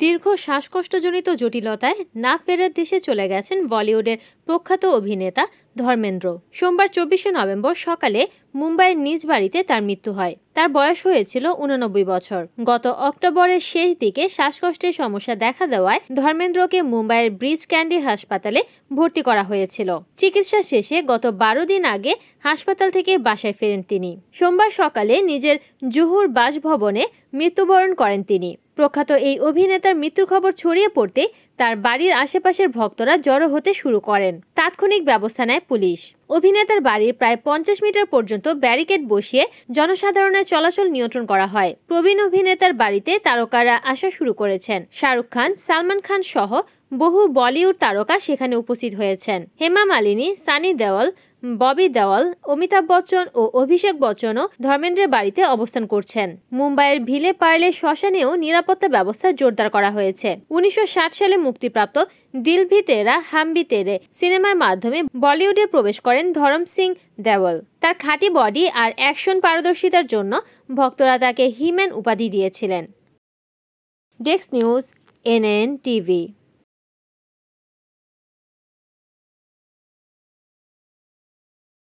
দীর্ঘ শ্বাসকষ্টজনিত জটিলতায় না ফেরার দেশে চলে গেছেন বলিউডের প্রখ্যাত অভিনেতা ধর্মেন্দ্র। সোমবার 24শে নভেম্বর সকালে মুম্বাইয়ের নিজ বাড়িতে তার মৃত্যু হয়। তার বয়স হয়েছিল 89 বছর। গত অক্টোবরের শেষ দিকে শ্বাসকষ্টের সমস্যা দেখা দেওয়ায় ধর্মেন্দ্রকে মুম্বাইয়ের ব্রিজ ক্যান্ডি হাসপাতালে ভর্তি করা হয়েছিল। চিকিৎসা শেষে গত 12 দিন আগে হাসপাতাল থেকে বাসায় ফেরেন তিনি। সোমবার সকালে নিজের জুহুর বাসভবনে মৃত্যুবরণ করেন তিনি। প্রখ্যাত এই অভিনেতার মৃত্যুর খবর ছড়িয়ে পড়তে তার বাড়ির আশেপাশের ভক্তরা জড়ো হতে শুরু করেন। তাৎক্ষণিক ব্যবস্থা নেয় পুলিশ। অভিনেতার বাড়ির প্রায় 50 মিটার পর্যন্ত ব্যারিকেড বসিয়ে জনসাধারণের চলাচল নিয়ন্ত্রণ করা হয়। প্রবীণ অভিনেতার বাড়িতে তারকারা আসা শুরু করেছেন। শাহরুখ খান, সালমান খান সহ বহু বলিউড তারকা সেখানে উপস্থিত হয়েছেন। হেমা মালিনী, সানি দেওল, ববি দেওল, অমিতাভ বচ্চন ও অভিষেক বচ্চনও ধর্মেন্দ্রের বাড়িতে অবস্থান করছেন। মুম্বাইয়ের ভিলে পার্লে শ্মশানেও নিরাপত্তা ব্যবস্থা জোরদার করা হয়েছে। 1960 সালে মুক্তিপ্রাপ্ত দিল ভি তেরা হাম ভি তেরে সিনেমার মাধ্যমে বলিউডে প্রবেশ করেন ধরম সিং দেওল। তার খাঁটি বডি আর অ্যাকশন পারদর্শিতার জন্য ভক্তরা তাকে হিম্যান উপাধি দিয়েছিলেন। Desk news, NN TV.